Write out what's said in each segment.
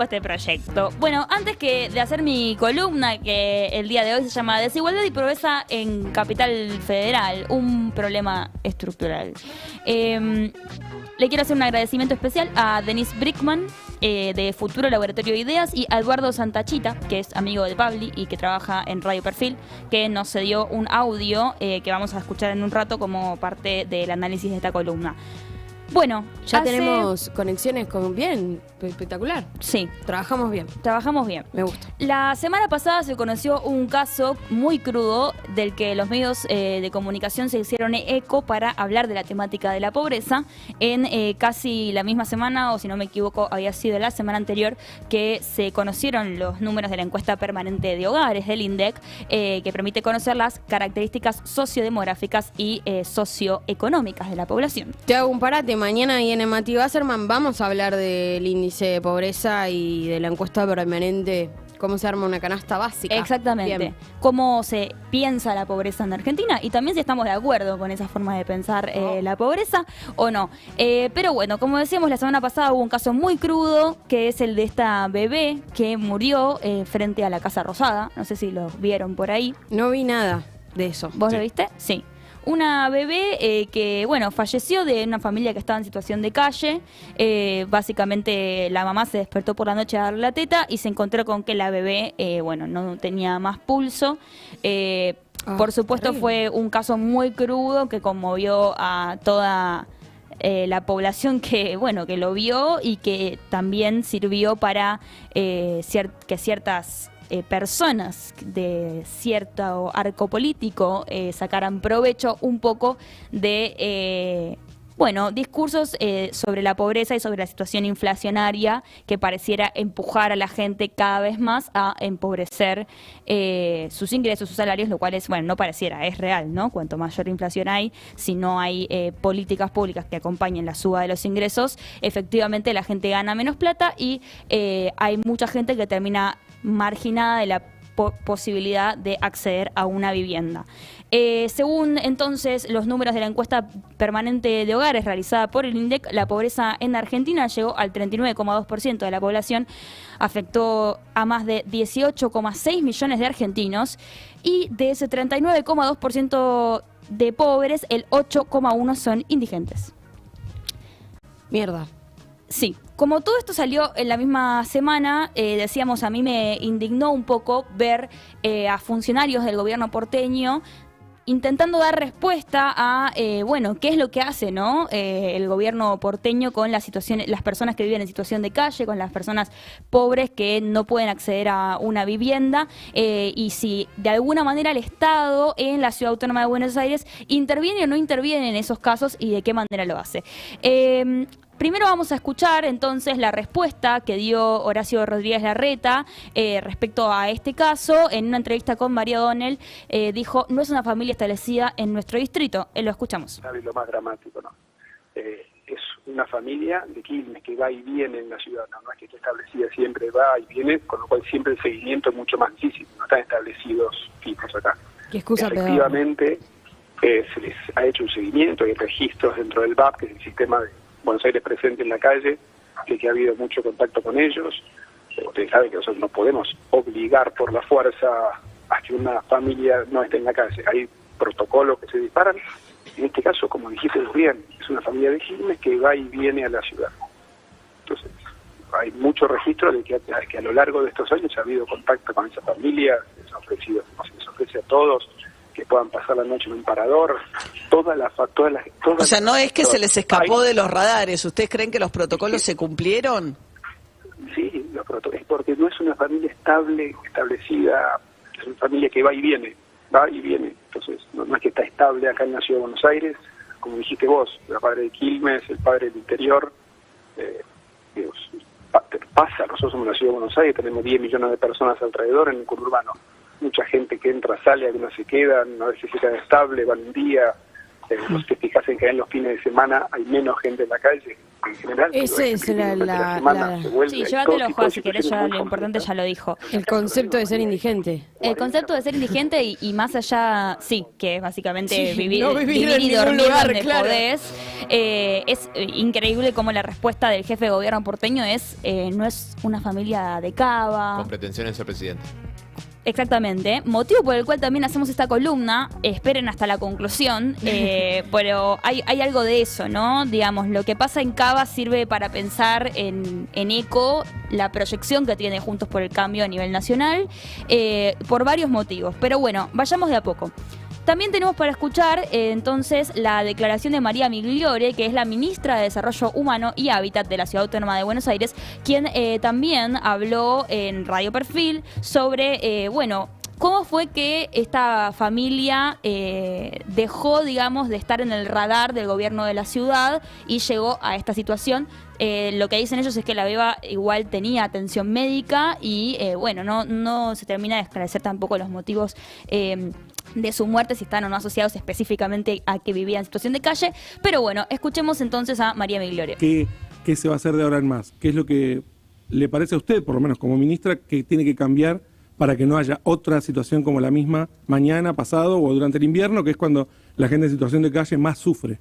este proyecto. Bueno, antes que de hacer mi columna, que el día de hoy se llama Desigualdad y Pobreza en Capital Federal, un problema estructural, le quiero hacer un agradecimiento especial a Denise Brickman, de Futuro Laboratorio de Ideas, y a Eduardo Santachita, que es amigo de Pabli y que trabaja en Radio Perfil, que nos cedió un audio que vamos a escuchar en un rato como parte del análisis de esta columna. Bueno, ya tenemos conexiones con bien, espectacular. Sí. Trabajamos bien. Trabajamos bien. Me gusta. La semana pasada se conoció un caso muy crudo del que los medios de comunicación se hicieron eco para hablar de la temática de la pobreza en casi la misma semana, o si no me equivoco, había sido la semana anterior que se conocieron los números de la encuesta permanente de hogares del INDEC, que permite conocer las características sociodemográficas y socioeconómicas de la población. Te hago un parate. Mañana viene Mati Wasserman, vamos a hablar del índice de pobreza y de la encuesta permanente, cómo se arma una canasta básica. Exactamente. Bien. Cómo se piensa la pobreza en Argentina y también si estamos de acuerdo con esa forma de pensar la pobreza o no. Pero bueno, como decíamos, la semana pasada hubo un caso muy crudo, que es el de esta bebé que murió frente a la Casa Rosada. No sé si lo vieron por ahí. No vi nada de eso. ¿Vos lo viste? Sí. Una bebé que, bueno, falleció de una familia que estaba en situación de calle. Básicamente la mamá se despertó por la noche a darle la teta y se encontró con que la bebé, bueno, no tenía más pulso. Por supuesto terrible. Fue un caso muy crudo que conmovió a toda la población que, bueno, que lo vio y que también sirvió para que ciertas personas de cierto arco político sacaran provecho un poco de discursos sobre la pobreza y sobre la situación inflacionaria que pareciera empujar a la gente cada vez más a empobrecer sus ingresos, sus salarios, lo cual es, bueno, no pareciera, es real, ¿no? Cuanto mayor inflación hay, si no hay políticas públicas que acompañen la suba de los ingresos, efectivamente la gente gana menos plata y hay mucha gente que termina marginada de la posibilidad de acceder a una vivienda. Según entonces los números de la encuesta permanente de hogares realizada por el INDEC, la pobreza en Argentina llegó al 39,2% de la población, afectó a más de 18,6 millones de argentinos y de ese 39,2% de pobres, el 8,1% son indigentes. Mierda. Sí, como todo esto salió en la misma semana, decíamos, a mí me indignó un poco ver a funcionarios del gobierno porteño intentando dar respuesta a, qué es lo que hace, ¿no? El gobierno porteño con la situación, las personas que viven en situación de calle, con las personas pobres que no pueden acceder a una vivienda, y si de alguna manera el Estado en la Ciudad Autónoma de Buenos Aires interviene o no interviene en esos casos y de qué manera lo hace. Primero vamos a escuchar entonces la respuesta que dio Horacio Rodríguez Larreta respecto a este caso. En una entrevista con María Donel dijo, no es una familia establecida en nuestro distrito. Lo escuchamos. ¿Sabe lo más dramático, no? Es una familia de Quilmes que va y viene en la ciudad, no es que esté establecida siempre, va y viene, con lo cual siempre el seguimiento es mucho más difícil, no están establecidos fijos acá. ¿Qué excusa efectivamente se les ha hecho un seguimiento, hay registros dentro del BAP, que es el sistema de Buenos Aires presente en la calle, que ha habido mucho contacto con ellos. Ustedes saben que nosotros no podemos obligar por la fuerza a que una familia no esté en la calle. Hay protocolos que se disparan. En este caso, como dijiste bien, es una familia de Quilmes que va y viene a la ciudad. Entonces, hay mucho registro de que a lo largo de estos años ha habido contacto con esa familia, les ha ofrecido, como se les ofrece a todos, que puedan pasar la noche en un parador, o sea, no es que se les escapó de los radares. ¿Ustedes creen que los protocolos se cumplieron? Sí, los protocolos, porque no es una familia establecida, es una familia que va y viene. Entonces, no es que está estable acá en la Ciudad de Buenos Aires, como dijiste vos, el padre de Quilmes, el padre del interior, pasa, nosotros somos la Ciudad de Buenos Aires, tenemos 10 millones de personas alrededor en el conurbano. Mucha gente que entra, sale, algunas se quedan, a veces se quedan estable, van un día. Los que fijas en que en los fines de semana hay menos gente en la calle. en general. Esa es Sí, llévatelo, Juan, si querés, ya lo importante ya lo dijo. El concepto de ser indigente. El concepto de ser indigente y más allá, sí, que es básicamente vivir en y ningún dormir lugar, donde claro. podés. Es increíble cómo la respuesta del jefe de gobierno porteño es no es una familia de Cava. Con pretensiones de ser presidente. Exactamente, motivo por el cual también hacemos esta columna, esperen hasta la conclusión, pero hay algo de eso, ¿no? Digamos, lo que pasa en Cava sirve para pensar en eco la proyección que tiene Juntos por el Cambio a nivel nacional, por varios motivos, pero bueno, vayamos de a poco. También tenemos para escuchar entonces la declaración de María Migliore, que es la ministra de Desarrollo Humano y Hábitat de la Ciudad Autónoma de Buenos Aires, quien también habló en Radio Perfil sobre, cómo fue que esta familia dejó, digamos, de estar en el radar del gobierno de la ciudad y llegó a esta situación. Lo que dicen ellos es que la beba igual tenía atención médica y, no se termina de esclarecer tampoco los motivos de su muerte, si están o no asociados específicamente a que vivía en situación de calle. Pero bueno, escuchemos entonces a María Migliore. ¿Qué se va a hacer de ahora en más? ¿Qué es lo que le parece a usted, por lo menos como ministra, que tiene que cambiar para que no haya otra situación como la misma mañana, pasado o durante el invierno, que es cuando la gente en situación de calle más sufre?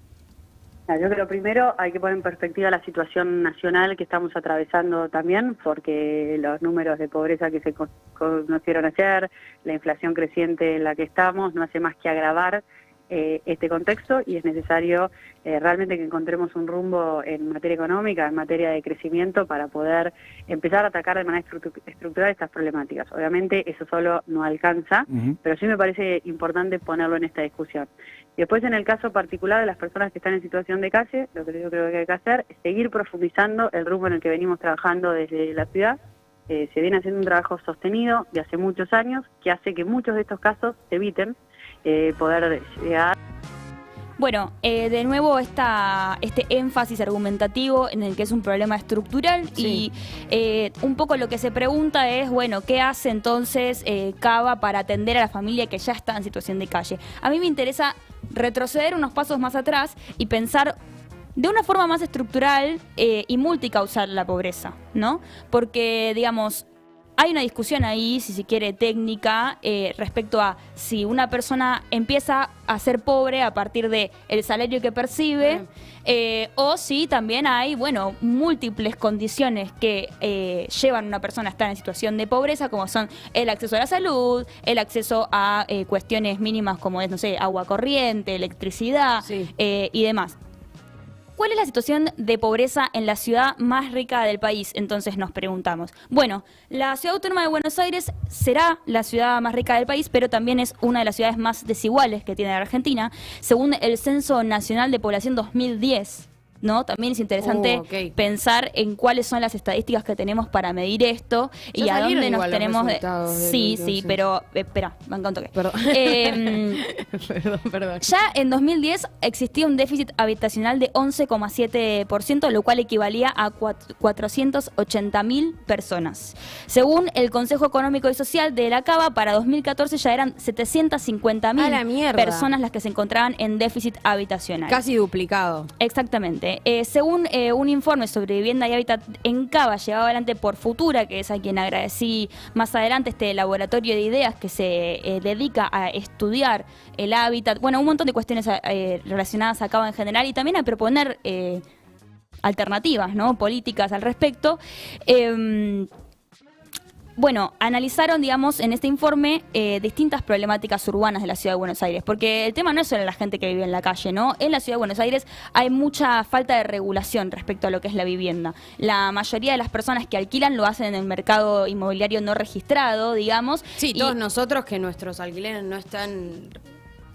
Yo creo primero hay que poner en perspectiva la situación nacional que estamos atravesando también, porque los números de pobreza que se conocieron ayer, la inflación creciente en la que estamos, no hace más que agravar este contexto, y es necesario realmente que encontremos un rumbo en materia económica, en materia de crecimiento, para poder empezar a atacar de manera estructural estas problemáticas. Obviamente eso solo no alcanza, pero sí me parece importante ponerlo en esta discusión. Y después, en el caso particular de las personas que están en situación de calle, lo que yo creo que hay que hacer es seguir profundizando el rumbo en el que venimos trabajando desde la ciudad. Se viene haciendo un trabajo sostenido de hace muchos años que hace que muchos de estos casos se eviten, poder llegar. Bueno, de nuevo este énfasis argumentativo en el que es un problema estructural, sí. Y un poco lo que se pregunta es, bueno, ¿qué hace entonces Cava para atender a la familia que ya está en situación de calle? A mí me interesa retroceder unos pasos más atrás y pensar de una forma más estructural y multicausal la pobreza, ¿no? Porque, digamos, hay una discusión ahí, si se quiere, técnica, respecto a si una persona empieza a ser pobre a partir del salario que percibe, o si también hay, múltiples condiciones que llevan a una persona a estar en situación de pobreza, como son el acceso a la salud, el acceso a cuestiones mínimas como es, agua corriente, electricidad, sí. Y demás. ¿Cuál es la situación de pobreza en la ciudad más rica del país? Entonces nos preguntamos. Bueno, la Ciudad Autónoma de Buenos Aires será la ciudad más rica del país, pero también es una de las ciudades más desiguales que tiene la Argentina, según el Censo Nacional de Población 2010. ¿No? También es interesante pensar en cuáles son las estadísticas que tenemos para medir esto y a dónde nos tenemos sí, pero espera, me encantó que. Perdón. Perdón. Ya en 2010 existía un déficit habitacional de 11,7%, lo cual equivalía a 480.000 personas. Según el Consejo Económico y Social de la Cava, para 2014 ya eran 750.000 personas las que se encontraban en déficit habitacional. Casi duplicado. Exactamente. Según un informe sobre vivienda y hábitat en Cava, llevado adelante por Futura, que es a quien agradecí más adelante, este laboratorio de ideas que se dedica a estudiar el hábitat, un montón de cuestiones relacionadas a Cava en general, y también a proponer alternativas, ¿no? Políticas al respecto. Analizaron, digamos, en este informe distintas problemáticas urbanas de la Ciudad de Buenos Aires, porque el tema no es solo la gente que vive en la calle, ¿no? En la Ciudad de Buenos Aires hay mucha falta de regulación respecto a lo que es la vivienda. La mayoría de las personas que alquilan lo hacen en el mercado inmobiliario no registrado, digamos. Sí, todos nosotros que nuestros alquileres no están...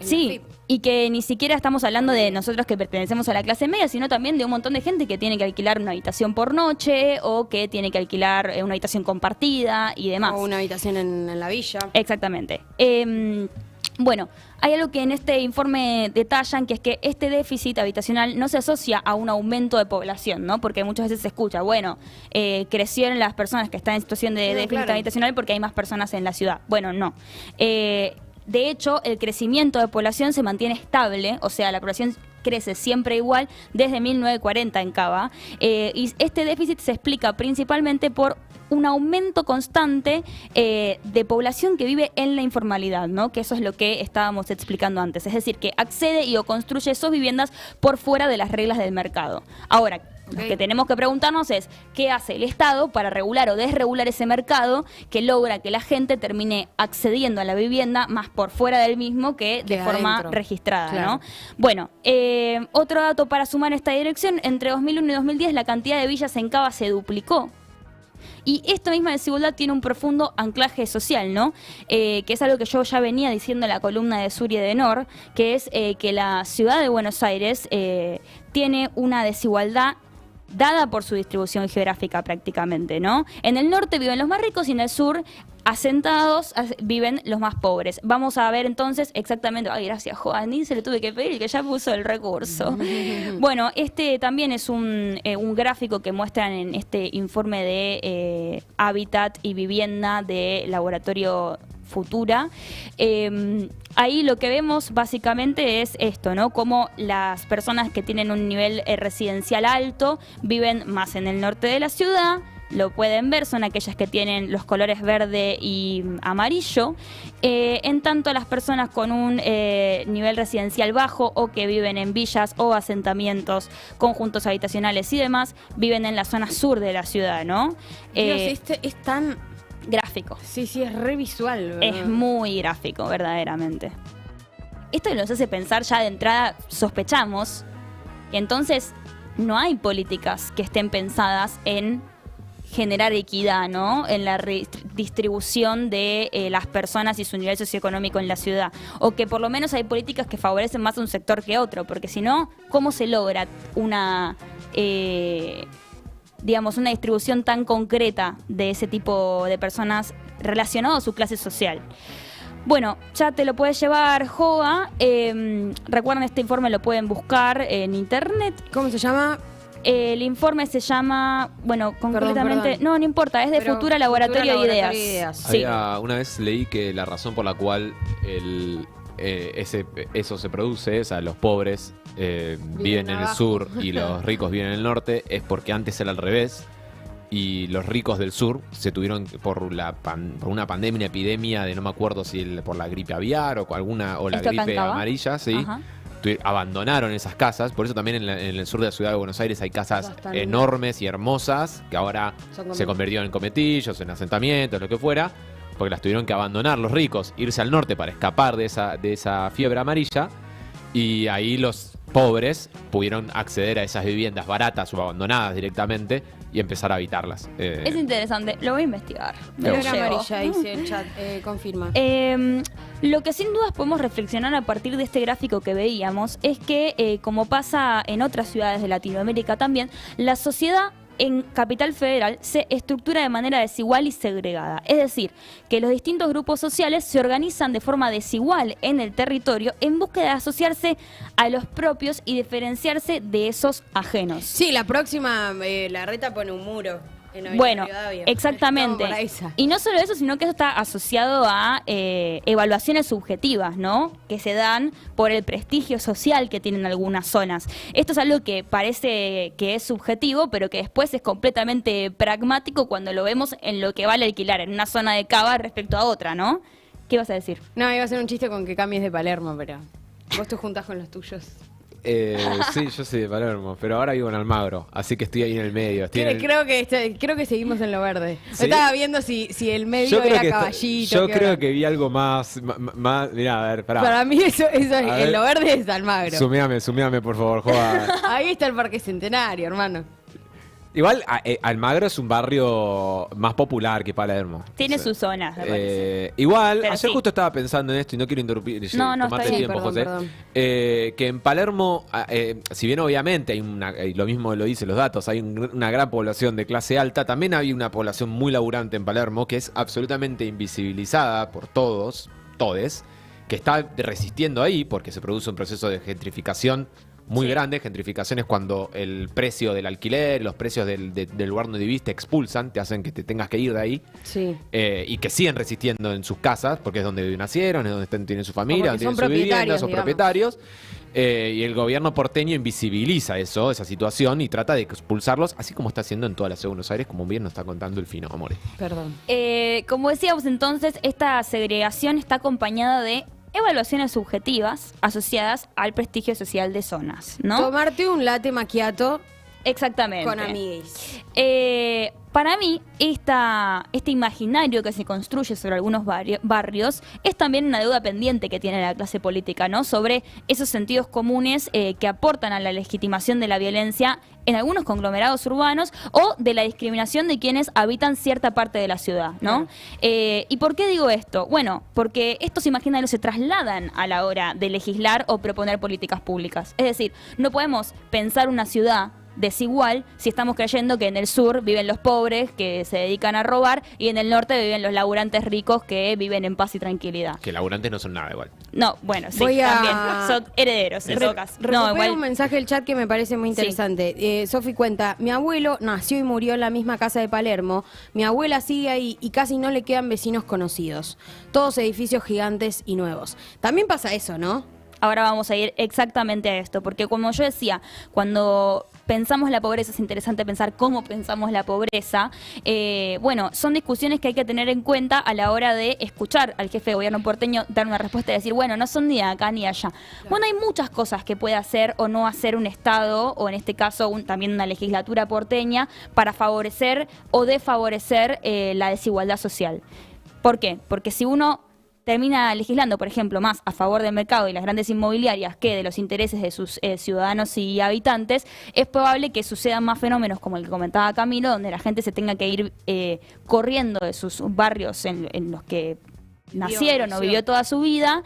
Sí, y que ni siquiera estamos hablando de nosotros que pertenecemos a la clase media, sino también de un montón de gente que tiene que alquilar una habitación por noche o que tiene que alquilar una habitación compartida y demás. O una habitación en la villa. Exactamente. Hay algo que en este informe detallan, que es que este déficit habitacional no se asocia a un aumento de población, ¿no? Porque muchas veces se escucha, crecieron las personas que están en situación de déficit habitacional porque hay más personas en la ciudad. No. De hecho, el crecimiento de población se mantiene estable, o sea, la población crece siempre igual desde 1940 en Cava. Y este déficit se explica principalmente por un aumento constante de población que vive en la informalidad, ¿no? Que eso es lo que estábamos explicando antes. Es decir, que accede y o construye sus viviendas por fuera de las reglas del mercado. Ahora, lo que tenemos que preguntarnos es ¿qué hace el Estado para regular o desregular ese mercado que logra que la gente termine accediendo a la vivienda más por fuera del mismo que de forma registrada, claro, ¿no? Bueno, otro dato para sumar en esta dirección, entre 2001 y 2010 la cantidad de villas en Cava se duplicó. Y esta misma desigualdad tiene un profundo anclaje social, ¿no? Que es algo que yo ya venía diciendo en la columna de Sur y de Nor, que es que la ciudad de Buenos Aires tiene una desigualdad dada por su distribución geográfica prácticamente, ¿no? En el norte viven los más ricos y en el sur, asentados, viven los más pobres. Vamos a ver entonces exactamente... Ay, gracias, Juan, ni se le tuve que pedir, que ya puso el recurso. Bueno, este también es un gráfico que muestran en este informe de hábitat y vivienda de Laboratorio Futura. Ahí lo que vemos básicamente es esto, ¿no? Cómo las personas que tienen un nivel residencial alto viven más en el norte de la ciudad. Lo pueden ver, son aquellas que tienen los colores verde y amarillo. En tanto, las personas con un nivel residencial bajo o que viven en villas o asentamientos, conjuntos habitacionales y demás, viven en la zona sur de la ciudad, ¿no? Dios, es tan... gráfico. Sí, es re visual, ¿verdad? Es muy gráfico, verdaderamente. Esto nos hace pensar ya de entrada, sospechamos que entonces no hay políticas que estén pensadas en generar equidad, ¿no? En la redistribución de las personas y su nivel socioeconómico en la ciudad. O que por lo menos hay políticas que favorecen más a un sector que otro, porque si no, ¿cómo se logra una... digamos, una distribución tan concreta de ese tipo de personas relacionado a su clase social? Bueno, ya te lo puedes llevar, Joa. Recuerden, este informe lo pueden buscar en internet. ¿Cómo se llama? El informe se llama, bueno, concretamente, perdón. No importa, es de Futura Laboratorio de Ideas. Sí. Una vez leí que la razón por la cual eso se produce, o sea, los pobres viven en el sur y los ricos viven en el norte, es porque antes era al revés y los ricos del sur se tuvieron por una pandemia, una epidemia de no me acuerdo si por la gripe aviar o la gripe amarilla, sí. Ajá. Abandonaron esas casas, por eso también en el sur de la ciudad de Buenos Aires hay casas enormes y hermosas que ahora se convirtieron en cometillos, en asentamientos, lo que fuera, porque las tuvieron que abandonar los ricos, irse al norte para escapar de esa fiebre amarilla, y ahí los pobres pudieron acceder a esas viviendas baratas o abandonadas directamente y empezar a habitarlas. Es interesante, lo voy a investigar. Fiebre amarilla, dice el chat, confirma. Lo que sin dudas podemos reflexionar a partir de este gráfico que veíamos es que, como pasa en otras ciudades de Latinoamérica también, la sociedad en Capital Federal se estructura de manera desigual y segregada. Es decir, que los distintos grupos sociales se organizan de forma desigual en el territorio en búsqueda de asociarse a los propios y diferenciarse de esos ajenos. Sí, la próxima, la reta pone un muro. Bueno, exactamente. Y no solo eso, sino que eso está asociado a evaluaciones subjetivas, ¿no? Que se dan por el prestigio social que tienen algunas zonas. Esto es algo que parece que es subjetivo, pero que después es completamente pragmático cuando lo vemos en lo que vale alquilar en una zona de Cava respecto a otra, ¿no? ¿Qué vas a decir? No, iba a hacer un chiste con que cambies de Palermo, pero vos te juntás con los tuyos. Sí, yo soy de Palermo, pero ahora vivo en Almagro, así que estoy ahí en el medio. Creo que seguimos en lo verde. ¿Sí? Estaba viendo si el medio era Caballito. Yo creo que vi algo más mirá, a ver, pará. Para mí eso es, en lo verde es Almagro. Suméame, por favor, Joa. Ahí está el Parque Centenario, hermano. Igual Almagro es un barrio más popular que Palermo. Tiene sus zonas, me parece. Igual, pero ayer justo estaba pensando en esto y no quiero interrumpir, tomarte el tiempo, José. Que en Palermo, si bien obviamente hay lo mismo lo dicen los datos, hay una gran población de clase alta, también hay una población muy laburante en Palermo que es absolutamente invisibilizada por todes, que está resistiendo ahí porque se produce un proceso de gentrificación muy grande. Gentrificación es cuando el precio del alquiler, los precios del lugar donde vivís te expulsan, te hacen que te tengas que ir de ahí. Sí. Y que siguen resistiendo en sus casas, porque es donde nacieron, es donde tienen su familia, donde tienen sus viviendas, son propietarios. Y el gobierno porteño invisibiliza esa situación, y trata de expulsarlos, así como está haciendo en toda la ciudad de Buenos Aires, como bien nos está contando el Fino, Amore. Perdón. Como decíamos entonces, esta segregación está acompañada de evaluaciones subjetivas asociadas al prestigio social de zonas, ¿no? Tomarte un latte macchiato Exactamente. con amiguis. Para mí, este imaginario que se construye sobre algunos barrios es también una deuda pendiente que tiene la clase política, ¿no? Sobre esos sentidos comunes que aportan a la legitimación de la violencia en algunos conglomerados urbanos o de la discriminación de quienes habitan cierta parte de la ciudad, ¿no? ¿Y por qué digo esto? Bueno, porque estos imaginarios se trasladan a la hora de legislar o proponer políticas públicas. Es decir, no podemos pensar una ciudad desigual si estamos creyendo que en el sur viven los pobres que se dedican a robar y en el norte viven los laburantes ricos que viven en paz y tranquilidad. Que laburantes no son nada igual. No, bueno, sí, Voy a- también. Son herederos, en todo caso. No, Recupero igual. un mensaje del chat que me parece muy interesante. Sofi cuenta, mi abuelo nació y murió en la misma casa de Palermo. Mi abuela sigue ahí y casi no le quedan vecinos conocidos. Todos edificios gigantes y nuevos. También pasa eso, ¿no? Ahora vamos a ir exactamente a esto, porque como yo decía, cuando pensamos la pobreza es interesante pensar cómo pensamos la pobreza. Bueno, son discusiones que hay que tener en cuenta a la hora de escuchar al jefe de gobierno porteño dar una respuesta y decir, bueno, no son ni de acá ni de allá. Bueno, hay muchas cosas que puede hacer o no hacer un Estado, o en este caso también una legislatura porteña, para favorecer o desfavorecer la desigualdad social. ¿Por qué? Porque si uno termina legislando, por ejemplo, más a favor del mercado y las grandes inmobiliarias que de los intereses de sus ciudadanos y habitantes, es probable que sucedan más fenómenos como el que comentaba Camilo, donde la gente se tenga que ir corriendo de sus barrios en los que nacieron o vivió toda su vida,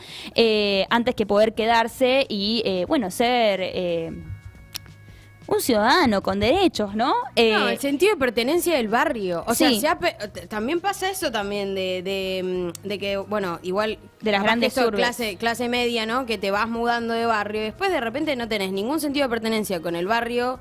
antes que poder quedarse y, bueno, ser un ciudadano con derechos, ¿no? No, el sentido de pertenencia del barrio. O Sí. sea, también pasa eso también de que, bueno, igual De las capaz grandes que esto urbes. clase media, ¿no? Que te vas mudando de barrio y después de repente no tenés ningún sentido de pertenencia con el barrio,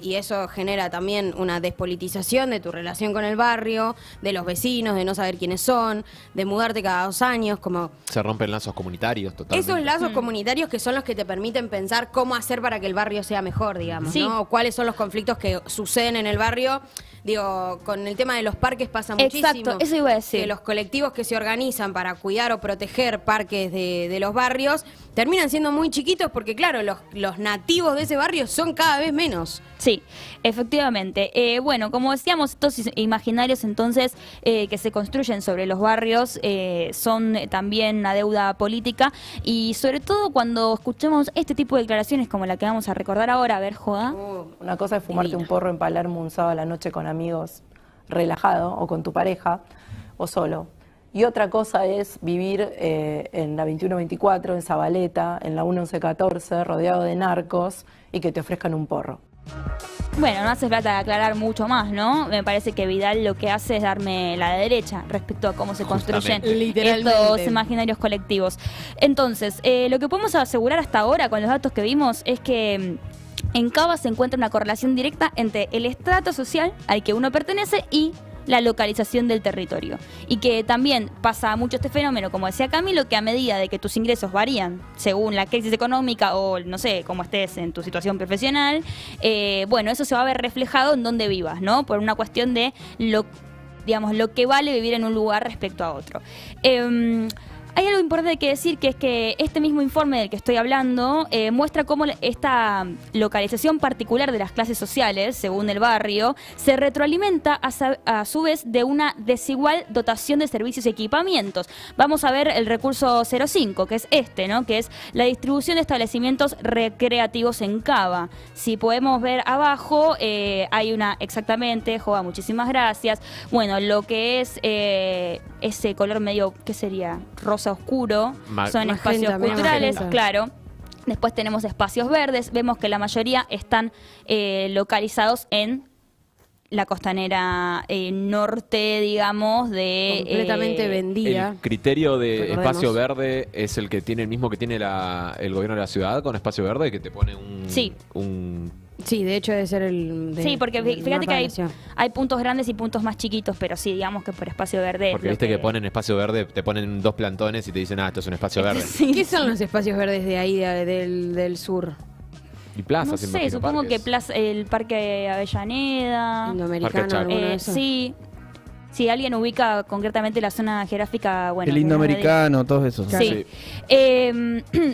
y eso genera también una despolitización de tu relación con el barrio, de los vecinos, de no saber quiénes son, de mudarte cada 2 años, como Se rompen lazos comunitarios totalmente. esos lazos comunitarios que son los que te permiten pensar cómo hacer para que el barrio sea mejor, digamos, Sí. ¿no? O cuáles son los conflictos que suceden en el barrio. Digo, con el tema de los parques pasa muchísimo. Exacto, eso iba a decir. Que los colectivos que se organizan para cuidar o proteger parques de los barrios terminan siendo muy chiquitos porque, claro, los nativos de ese barrio son cada vez menos. Sí, efectivamente. Bueno, como decíamos, estos imaginarios entonces que se construyen sobre los barrios son también una deuda política, y sobre todo cuando escuchamos este tipo de declaraciones como la que vamos a recordar ahora. A ver, Joda. Una cosa es fumarte Divina. un porro en Palermo un sábado a la noche con amigos, relajado, o con tu pareja, o solo. Y otra cosa es vivir en la 2124, en Zabaleta, en la 1114, rodeado de narcos, y que te ofrezcan un porro. Bueno, no hace falta aclarar mucho más, ¿no? Me parece que Vidal lo que hace es darme la derecha respecto a cómo se construyen Literalmente. estos imaginarios colectivos. Entonces, lo que podemos asegurar hasta ahora con los datos que vimos es que en Cava se encuentra una correlación directa entre el estrato social al que uno pertenece y la localización del territorio. Y que también pasa mucho este fenómeno, como decía Camilo, que a medida de que tus ingresos varían según la crisis económica o, no sé, cómo estés en tu situación profesional, bueno, eso se va a ver reflejado en donde vivas, ¿no? Por una cuestión de lo que vale vivir en un lugar respecto a otro. Hay algo importante que decir, que es que este mismo informe del que estoy hablando muestra cómo esta localización particular de las clases sociales, según el barrio, se retroalimenta a su vez de una desigual dotación de servicios y equipamientos. Vamos a ver el recurso 05, que es este, ¿no? Que es la distribución de establecimientos recreativos en Cava. Si podemos ver abajo, hay una, exactamente, Joa, muchísimas gracias. Bueno, lo que es ese color medio, ¿qué sería? Rosa oscuro, son espacios Magenta, culturales, magenta. claro. Después tenemos espacios verdes, vemos que la mayoría están localizados en la costanera norte, digamos, de... Completamente vendida. El criterio de Recordemos. espacio verde es el que tiene el mismo que tiene el gobierno de la ciudad con espacio verde, que te pone Sí. un Sí, de hecho debe ser sí, porque fíjate que hay puntos grandes y puntos más chiquitos, pero sí, digamos que por espacio verde. Porque viste que ponen espacio verde, te ponen 2 plantones y te dicen, esto es un espacio verde. Sí. ¿Qué son los espacios verdes de ahí, del sur? Y plazas, no sé, supongo parques. que el Parque Avellaneda. Indoamericano, sí. Si alguien ubica concretamente la zona geográfica, bueno. El Indoamericano, todos esos. Sí.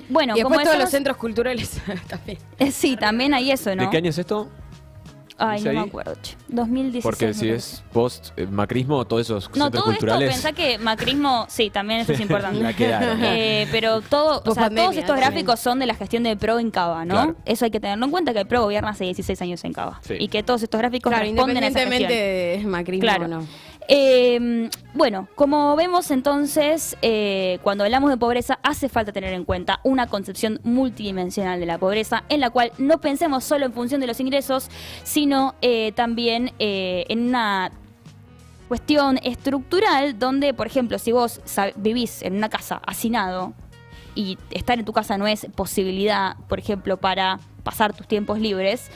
Bueno, y después como todos los centros culturales también. Sí, también hay eso, ¿no? ¿De qué año es esto? Ay, no me acuerdo, 2016. Porque si es post-macrismo, todos esos centros todo culturales... esto, pensá que macrismo, sí, también eso es importante. La quedaron. Pero todos estos gráficos son de la gestión de PRO en Cava, ¿no? Claro. Eso hay que tenerlo en cuenta, que el PRO gobierna hace 16 años en Cava. Sí. Y que todos estos gráficos responden a esa gestión. Independientemente de macrismo, claro. No. Bueno, como vemos entonces, cuando hablamos de pobreza, hace falta tener en cuenta una concepción multidimensional de la pobreza, en la cual no pensemos solo en función de los ingresos, sino también en una cuestión estructural donde, por ejemplo, si vos vivís en una casa hacinado y estar en tu casa no es posibilidad, por ejemplo, para pasar tus tiempos libres,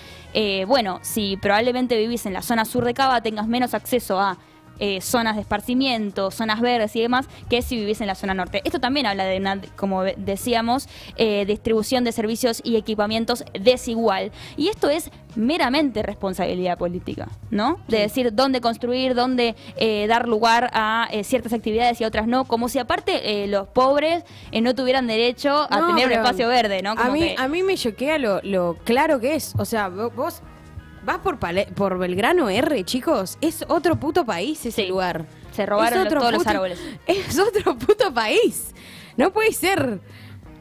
bueno, si probablemente vivís en la zona sur de Cava, tengas menos acceso a zonas de esparcimiento, zonas verdes y demás, que si vivís en la zona norte. Esto también habla de una, como decíamos, distribución de servicios y equipamientos desigual. Y esto es meramente responsabilidad política, ¿no? De decir dónde construir, dónde dar lugar a ciertas actividades y otras no, como si aparte los pobres no tuvieran derecho a tener un espacio verde, ¿no? Como a mí me choquea lo claro que es. O sea, vos vas por Belgrano R, chicos. Es otro puto país ese lugar. Se robaron todos los árboles. Es otro puto país. No puede ser.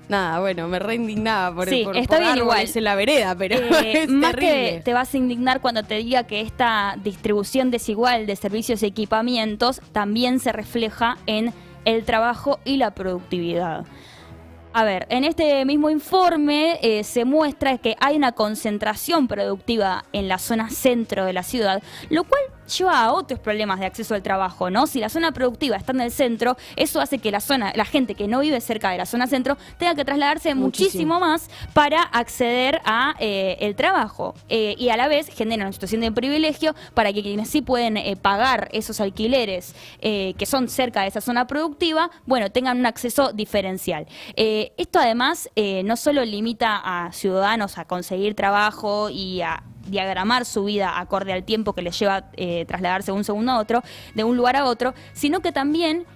Nada, bueno, me reindignaba por está bien igual en la vereda, pero es más terrible. Que te vas a indignar cuando te diga que esta distribución desigual de servicios y equipamientos también se refleja en el trabajo y la productividad. A ver, en este mismo informe se muestra que hay una concentración productiva en la zona centro de la ciudad, lo cual lleva a otros problemas de acceso al trabajo, ¿no? Si la zona productiva está en el centro, eso hace que la gente que no vive cerca de la zona centro tenga que trasladarse muchísimo más para acceder a el trabajo. Y a la vez genera una situación de privilegio para que quienes sí pueden pagar esos alquileres que son cerca de esa zona productiva, bueno, tengan un acceso diferencial. Esto además no solo limita a ciudadanos a conseguir trabajo y a diagramar su vida acorde al tiempo que les lleva trasladarse de un segundo a otro, de un lugar a otro, sino que también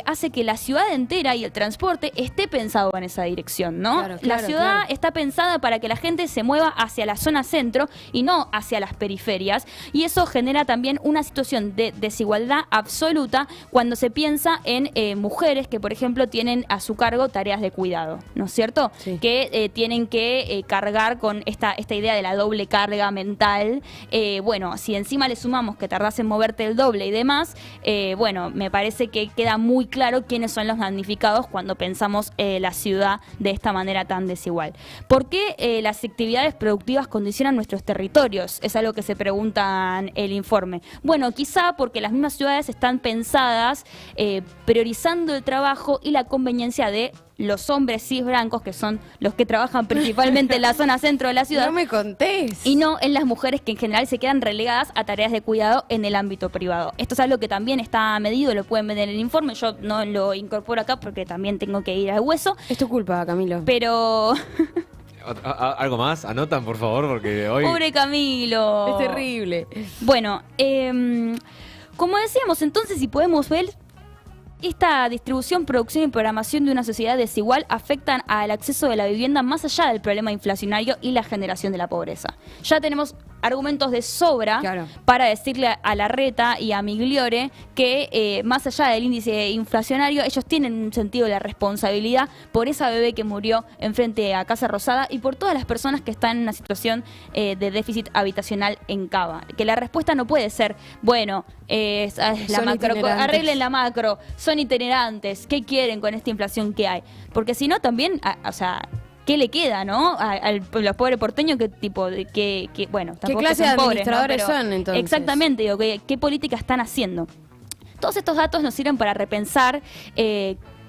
hace que la ciudad entera y el transporte esté pensado en esa dirección, ¿no? La ciudad está pensada para que la gente se mueva hacia la zona centro y no hacia las periferias, y eso genera también una situación de desigualdad absoluta cuando se piensa en mujeres que, por ejemplo, tienen a su cargo tareas de cuidado, ¿no es cierto? Sí. Que tienen que cargar con esta idea de la doble carga mental. Bueno, si encima le sumamos que tardás en moverte el doble y demás, bueno, me parece que queda muy claro quiénes son los damnificados cuando pensamos la ciudad de esta manera tan desigual. ¿Por qué las actividades productivas condicionan nuestros territorios? Es algo que se pregunta en el informe. Bueno, quizá porque las mismas ciudades están pensadas priorizando el trabajo y la conveniencia de los hombres cis blancos, que son los que trabajan principalmente en la zona centro de la ciudad. No me contés. Y no en las mujeres que en general se quedan relegadas a tareas de cuidado en el ámbito privado. Esto es algo que también está medido, lo pueden ver en el informe. Yo no lo incorporo acá porque también tengo que ir al hueso. Es tu culpa, Camilo. Pero... ¿Algo más? Anotan, por favor, porque hoy... ¡Pobre Camilo! Es terrible. Bueno, como decíamos entonces, si podemos ver... Esta distribución, producción y programación de una sociedad desigual afectan al acceso de la vivienda más allá del problema inflacionario y la generación de la pobreza. Ya tenemos argumentos de sobra para decirle a Larreta y a Migliore que más allá del índice inflacionario, ellos tienen un sentido de la responsabilidad por esa bebé que murió enfrente a Casa Rosada y por todas las personas que están en una situación de déficit habitacional en Cava. Que la respuesta no puede ser, bueno, la macro, arreglen la macro, son itinerantes, ¿qué quieren con esta inflación que hay? Porque si no también, o sea... ¿Qué le queda, no? A los pobres porteños, ¿qué tipo de bueno, tampoco ¿qué clase son de pobres, administradores ¿no? Pero, son, entonces? Exactamente, digo, ¿qué política están haciendo? Todos estos datos nos sirven para repensar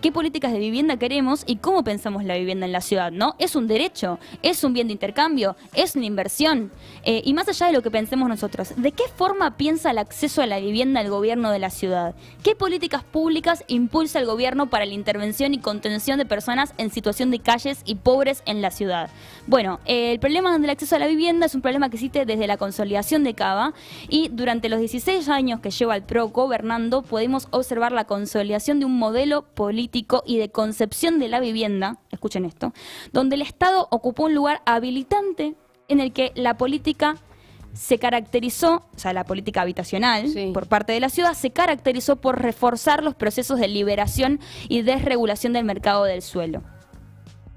qué políticas de vivienda queremos y cómo pensamos la vivienda en la ciudad, ¿no? Es un derecho, es un bien de intercambio, es una inversión. Y más allá de lo que pensemos nosotros, ¿de qué forma piensa el acceso a la vivienda el gobierno de la ciudad? ¿Qué políticas públicas impulsa el gobierno para la intervención y contención de personas en situación de calles y pobres en la ciudad? Bueno, el problema del acceso a la vivienda es un problema que existe desde la consolidación de Cava, y durante los 16 años que lleva el PRO gobernando podemos observar la consolidación de un modelo político y de concepción de la vivienda, escuchen esto, donde el Estado ocupó un lugar habilitante en el que la política se caracterizó, o sea, la política habitacional por parte de la ciudad se caracterizó por reforzar los procesos de liberación y desregulación del mercado del suelo.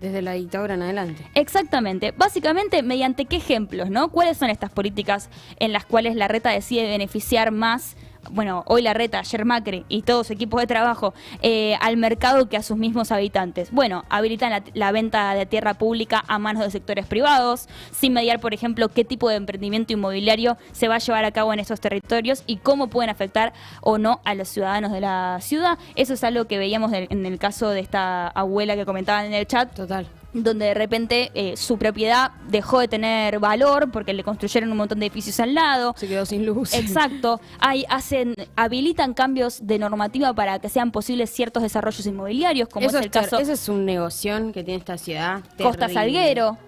Desde la dictadura en adelante. Exactamente. Básicamente, ¿mediante qué ejemplos, no? ¿Cuáles son estas políticas en las cuales Larreta decide beneficiar más, bueno, hoy Larreta, ayer Macri y todo su equipo de trabajo, al mercado que a sus mismos habitantes? Bueno, habilitan la venta de tierra pública a manos de sectores privados, sin mediar, por ejemplo, qué tipo de emprendimiento inmobiliario se va a llevar a cabo en estos territorios y cómo pueden afectar o no a los ciudadanos de la ciudad. Eso es algo que veíamos en el caso de esta abuela que comentaban en el chat. Total. Donde de repente su propiedad dejó de tener valor porque le construyeron un montón de edificios al lado. Se quedó sin luz. Exacto. Habilitan cambios de normativa para que sean posibles ciertos desarrollos inmobiliarios, como eso es el caso. Ese es un negocio que tiene esta ciudad. Costa Salguero,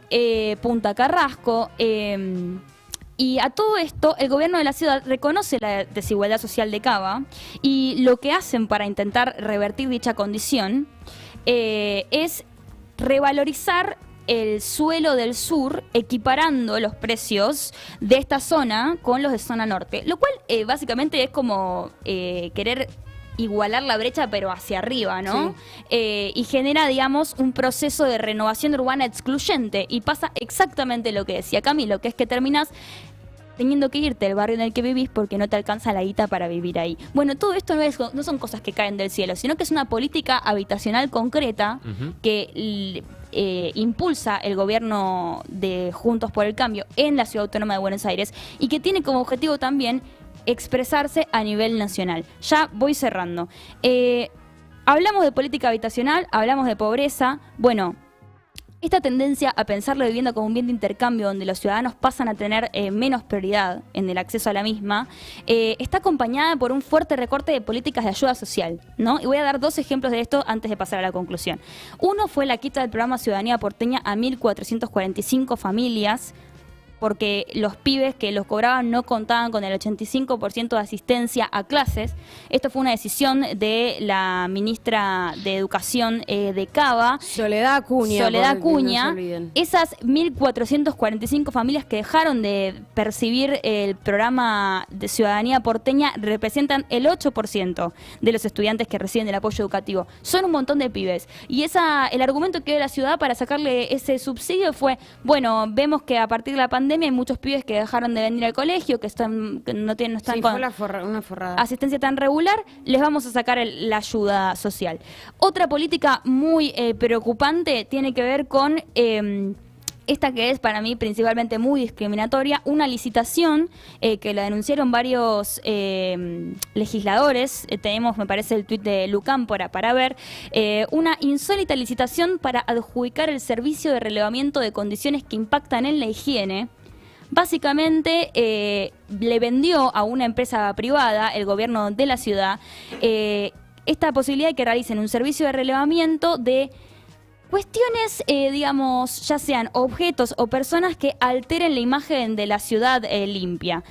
Punta Carrasco. Y a todo esto, el gobierno de la ciudad reconoce la desigualdad social de Cava, y lo que hacen para intentar revertir dicha condición es revalorizar el suelo del sur, equiparando los precios de esta zona con los de zona norte, lo cual básicamente es como querer igualar la brecha pero hacia arriba, ¿no? Sí. Y genera, digamos, un proceso de renovación urbana excluyente, y pasa exactamente lo que decía Camilo, que es que terminas teniendo que irte del barrio en el que vivís porque no te alcanza la guita para vivir ahí. Bueno, todo esto no son cosas que caen del cielo, sino que es una política habitacional concreta que impulsa el gobierno de Juntos por el Cambio en la Ciudad Autónoma de Buenos Aires, y que tiene como objetivo también expresarse a nivel nacional. Ya voy cerrando. Hablamos de política habitacional, hablamos de pobreza. Bueno, esta tendencia a pensar la vivienda como un bien de intercambio donde los ciudadanos pasan a tener menos prioridad en el acceso a la misma, está acompañada por un fuerte recorte de políticas de ayuda social, ¿no? Y voy a dar 2 ejemplos de esto antes de pasar a la conclusión. Uno fue la quita del programa Ciudadanía Porteña a 1.445 familias, porque los pibes que los cobraban no contaban con el 85% de asistencia a clases. Esto fue una decisión de la ministra de Educación de Cava, Soledad Acuña. No esas 1.445 familias que dejaron de percibir el programa de Ciudadanía Porteña representan el 8% de los estudiantes que reciben el apoyo educativo. Son un montón de pibes. Y el argumento que dio la ciudad para sacarle ese subsidio fue, bueno, vemos que a partir de la pandemia hay muchos pibes que dejaron de venir al colegio, que no están con una forrada. Asistencia tan regular, les vamos a sacar la ayuda social. Otra política muy preocupante tiene que ver con esta que es para mí principalmente muy discriminatoria, una licitación que la denunciaron varios legisladores. Tenemos, me parece, el tuit de Lucámpora para ver, una insólita licitación para adjudicar el servicio de relevamiento de condiciones que impactan en la higiene. Básicamente le vendió a una empresa privada, el gobierno de la ciudad, esta posibilidad de que realicen un servicio de relevamiento de cuestiones, digamos, ya sean objetos o personas que alteren la imagen de la ciudad limpia.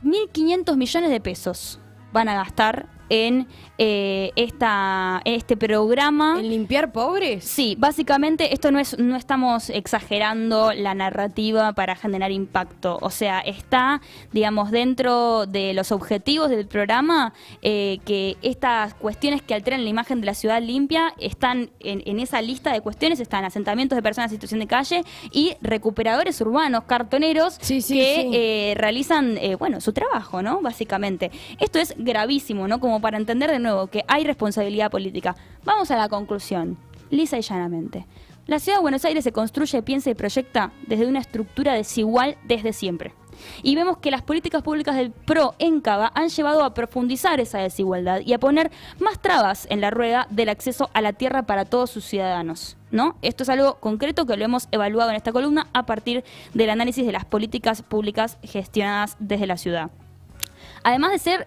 1.500 millones de pesos van a gastar en este programa. ¿En limpiar pobres? Sí, básicamente esto no estamos exagerando la narrativa para generar impacto. O sea, está, digamos, dentro de los objetivos del programa que estas cuestiones que alteran la imagen de la ciudad limpia están en esa lista de cuestiones, están asentamientos de personas en situación de calle y recuperadores urbanos, cartoneros, que realizan, bueno, su trabajo, ¿no? Básicamente. Esto es gravísimo, ¿no? Como para entender de nuevo que hay responsabilidad política. Vamos a la conclusión, lisa y llanamente. La ciudad de Buenos Aires se construye, piensa y proyecta desde una estructura desigual desde siempre. Y vemos que las políticas públicas del PRO en Cava han llevado a profundizar esa desigualdad y a poner más trabas en la rueda del acceso a la tierra para todos sus ciudadanos, ¿no? Esto es algo concreto que lo hemos evaluado en esta columna a partir del análisis de las políticas públicas gestionadas desde la ciudad. Además de ser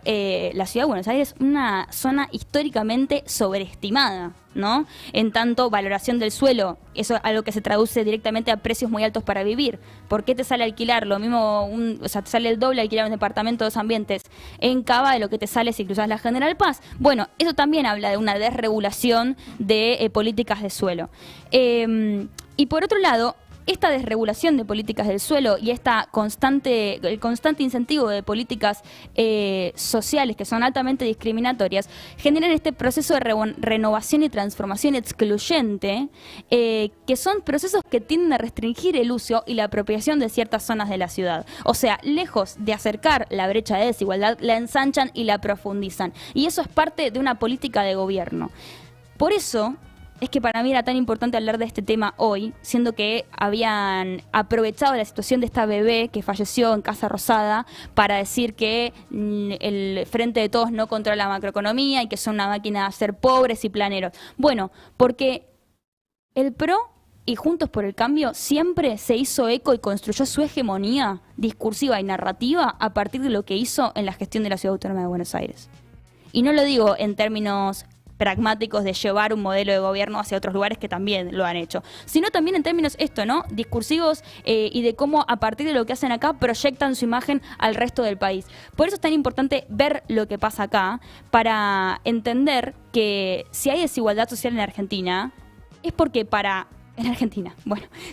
la ciudad de Buenos Aires una zona históricamente sobreestimada, ¿no? En tanto, valoración del suelo, eso es algo que se traduce directamente a precios muy altos para vivir. ¿Por qué te sale alquilar lo mismo, o sea, te sale el doble alquilar un departamento de 2 ambientes en Cava de lo que te sale si cruzas la General Paz? Bueno, eso también habla de una desregulación de políticas de suelo. Y por otro lado, esta desregulación de políticas del suelo y el constante incentivo de políticas sociales que son altamente discriminatorias generan este proceso de renovación y transformación excluyente, que son procesos que tienden a restringir el uso y la apropiación de ciertas zonas de la ciudad. O sea, lejos de acercar la brecha de desigualdad, la ensanchan y la profundizan. Y eso es parte de una política de gobierno. Por eso es que para mí era tan importante hablar de este tema hoy, siendo que habían aprovechado la situación de esta bebé que falleció en Casa Rosada para decir que el Frente de Todos no controla la macroeconomía y que son una máquina de hacer pobres y planeros. Bueno, porque el PRO y Juntos por el Cambio siempre se hizo eco y construyó su hegemonía discursiva y narrativa a partir de lo que hizo en la gestión de la Ciudad Autónoma de Buenos Aires. Y no lo digo en términos pragmáticos de llevar un modelo de gobierno hacia otros lugares que también lo han hecho, sino también en términos ¿no? discursivos y de cómo a partir de lo que hacen acá proyectan su imagen al resto del país. Por eso es tan importante ver lo que pasa acá para entender que si hay desigualdad social en Argentina, es porque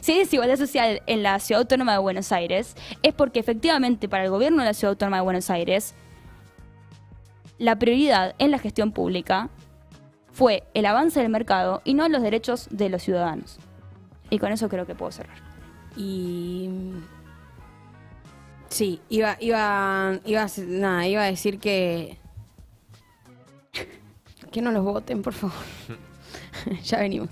si hay desigualdad social en la Ciudad Autónoma de Buenos Aires, es porque efectivamente para el gobierno de la Ciudad Autónoma de Buenos Aires, la prioridad en la gestión pública fue el avance del mercado y no los derechos de los ciudadanos. Y con eso creo que puedo cerrar. Y sí, iba a decir que no los voten, por favor. Ya venimos.